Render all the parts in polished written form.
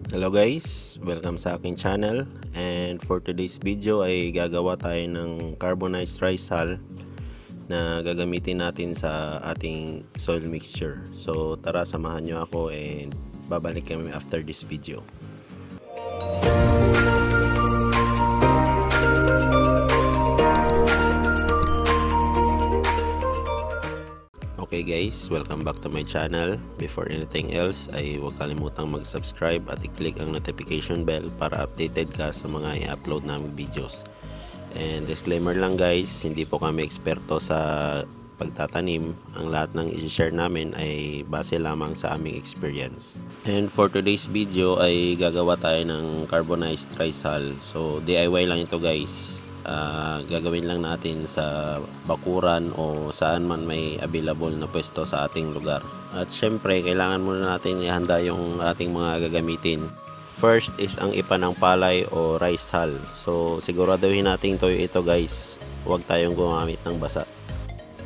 Hello guys, welcome sa aking channel, and for today's video ay gagawa tayo ng carbonized rice hull na gagamitin natin sa ating soil mixture. So tara, samahan nyo ako and babalik kami after this video. Okay guys, welcome back to my channel. Before anything else ay huwag kalimutang mag-subscribe at i-click ang notification bell para updated ka sa mga i-upload naming videos. And disclaimer lang guys, hindi po kami eksperto sa pagtatanim. Ang lahat ng i-share namin ay base lamang sa aming experience. And for today's video ay gagawa tayo ng carbonized rice hull. So DIY lang ito guys. Gagawin lang natin sa bakuran o saan man may available na pwesto sa ating lugar. At syempre kailangan muna natin ihanda yung ating mga gagamitin. First is ang ipa ng palay o rice hull. So siguraduhin natin ito guys, huwag tayong gumamit ng basa.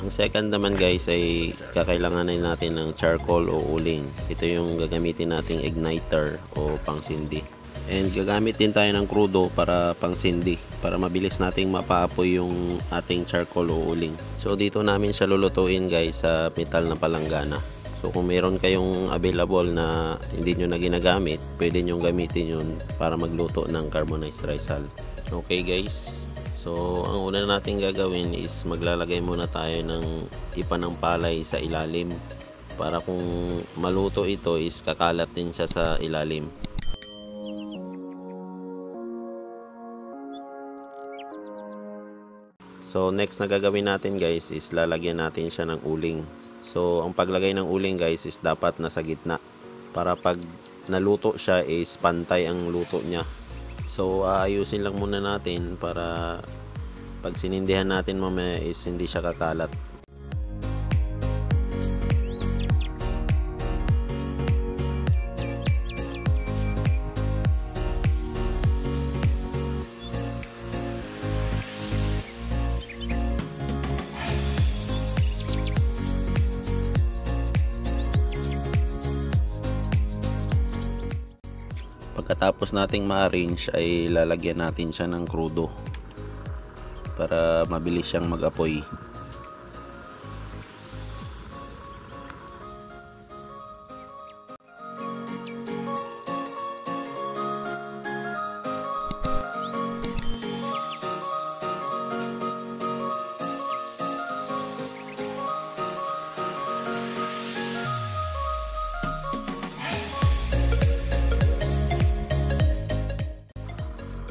Ang second naman guys ay kakailanganin natin ng charcoal o uling. Ito yung gagamitin nating igniter o pangsindi. And gagamit din tayo ng krudo para pangsindi, para mabilis nating mapaapoy yung ating charcoal o uling. So dito namin siya lulutuin guys sa metal na palanggana. So kung mayroon kayong available na hindi nyo na ginagamit, pwede nyo gamitin yun para magluto ng carbonized rice hull. Okay guys, so ang una natin gagawin is maglalagay muna tayo ng ipa ng palay sa ilalim, para kung maluto ito is kakalat din siya sa ilalim. So next na gagawin natin guys is lalagyan natin siya ng uling. So ang paglagay ng uling guys is dapat nasa gitna, para pag naluto siya is pantay ang luto niya. So aayusin lang muna natin para pag sinindihan natin mamaya is hindi siya kakalat. Pagkatapos nating ma-arrange ay lalagyan natin siya ng krudo para mabilis siyang mag-apoy.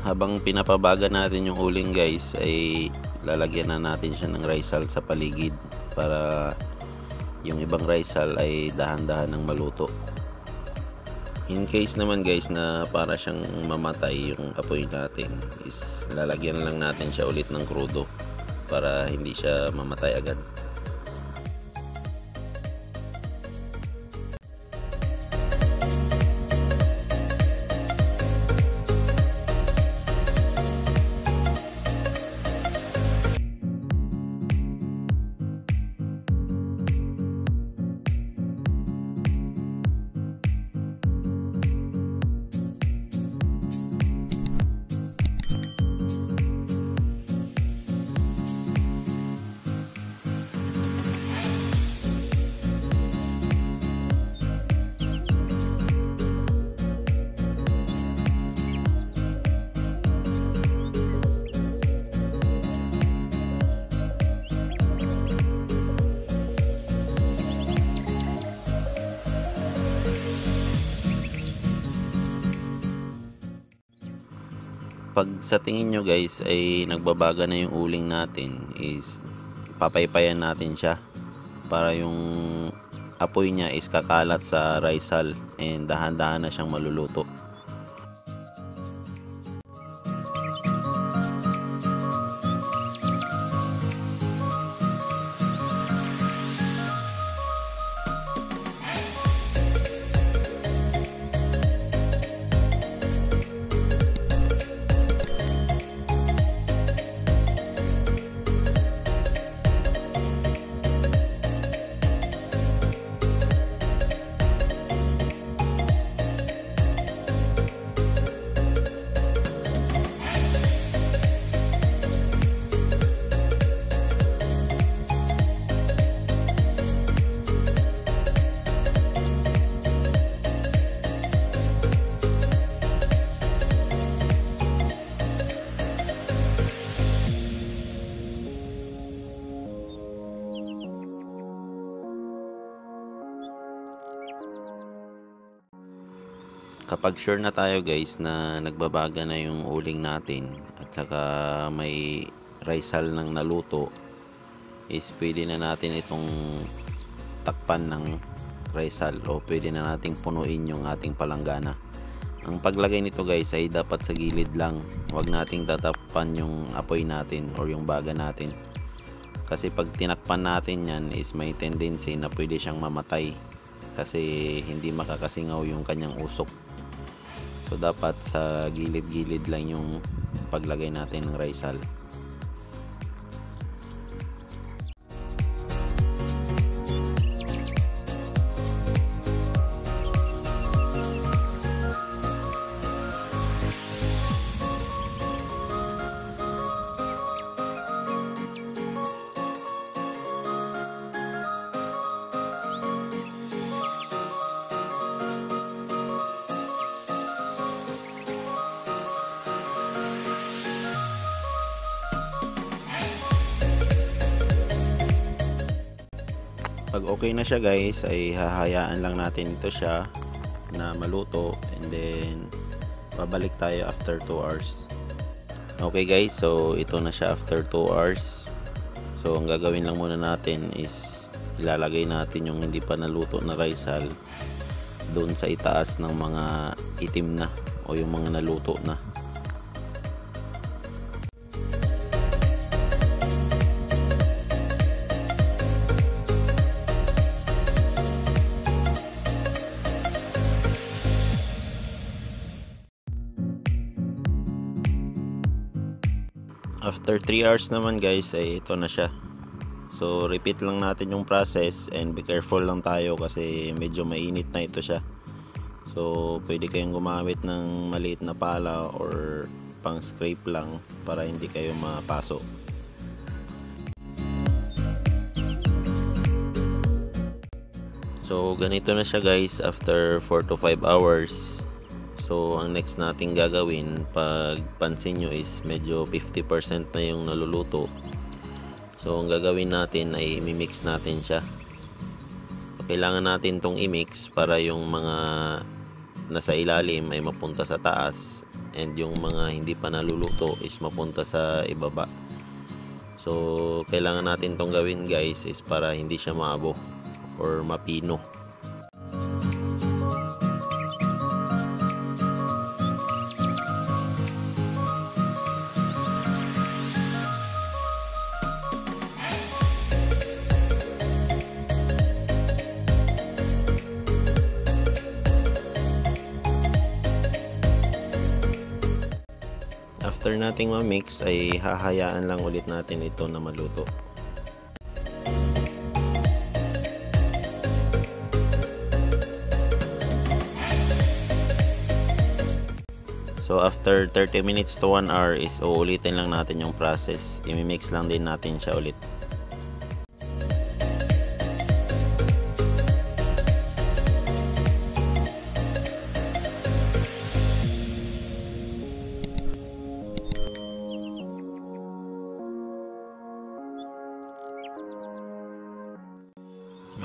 Habang pinapabaga natin yung uling guys ay lalagyan na natin siya ng rice hull sa paligid, para yung ibang rice hull ay dahan-dahan ng maluto. In case naman guys na para siyang mamatay yung apoy natin, is lalagyan lang natin siya ulit ng krudo para hindi siya mamatay agad. Pag sa tingin nyo guys ay nagbabaga na yung uling natin, is papaypayan natin siya para yung apoy niya is kakalat sa rice hull and dahan-dahan na siyang maluluto. Kapag sure na tayo guys na nagbabaga na yung uling natin at saka may risal ng naluto, is pwede na natin itong takpan ng risal o pwede na nating punuin yung ating palanggana. Ang paglagay nito guys ay dapat sa gilid lang, huwag nating tatakpan yung apoy natin or yung baga natin, kasi pag tinakpan natin yan is may tendency na pwede siyang mamatay kasi hindi makakasingaw yung kanyang usok. So dapat sa gilid-gilid lang yung paglagay natin ng risal. Pag okay na siya guys, ay hahayaan lang natin ito siya na maluto, and then babalik tayo after 2 hours. Okay guys, so ito na siya after 2 hours. So ang gagawin lang muna natin is ilalagay natin yung hindi pa naluto na risal doon sa itaas ng mga itim na o yung mga naluto na. After 3 hours naman guys, ay ito na siya. So repeat lang natin yung process, and be careful lang tayo kasi medyo mainit na ito siya. So pwede kayong gumamit ng maliit na pala or pang scrape lang para hindi kayo mapaso. So ganito na siya guys after 4 to 5 hours. So ang next nating gagawin, pag pansin nyo is medyo 50% na yung naluluto. So ang gagawin natin ay i-mix natin siya. Kailangan natin tong i-mix para yung mga nasa ilalim ay mapunta sa taas, and yung mga hindi pa naluluto is mapunta sa ibaba. So kailangan natin tong gawin guys is para hindi siya maabo or mapino. After nating ma-mix ay hahayaan lang ulit natin ito na maluto. So after 30 minutes to 1 hour is uulitin lang natin yung process. I-mix lang din natin siya ulit.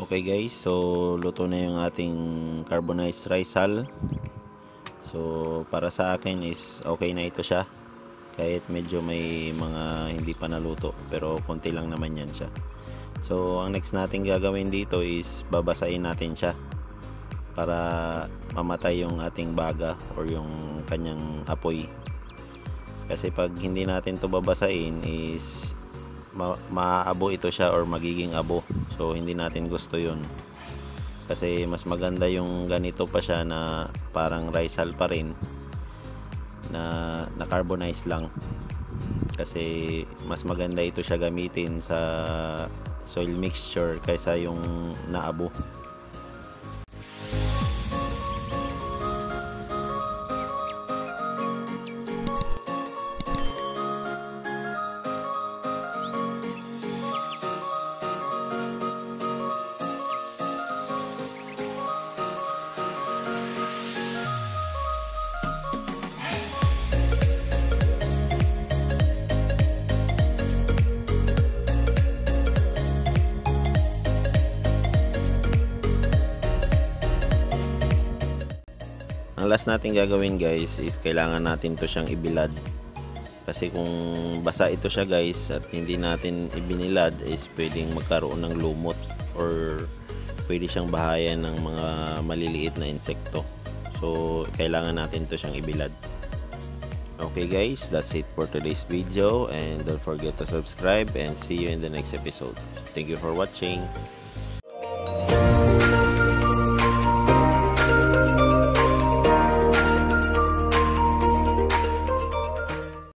Okay guys, so luto na yung ating carbonized risal. So para sa akin is okay na ito siya, kahit medyo may mga hindi pa naluto, pero konti lang naman yan siya. So ang next natin gagawin dito is babasahin natin siya para mamatay yung ating baga or yung kanyang apoy. Kasi pag hindi natin to babasahin is maaabo ito siya or magiging abo. So hindi natin gusto yun, kasi mas maganda yung ganito pa siya na parang risal pa rin na carbonize lang, kasi mas maganda ito siya gamitin sa soil mixture kaysa yung naabo. Ang last natin gagawin guys is kailangan natin to siyang ibilad. Kasi kung basa ito siya guys at hindi natin ibinilad is pwedeng magkaroon ng lumot or pwede siyang bahayan ng mga maliliit na insekto. So kailangan natin to siyang ibilad. Okay guys, that's it for today's video and don't forget to subscribe and see you in the next episode. Thank you for watching.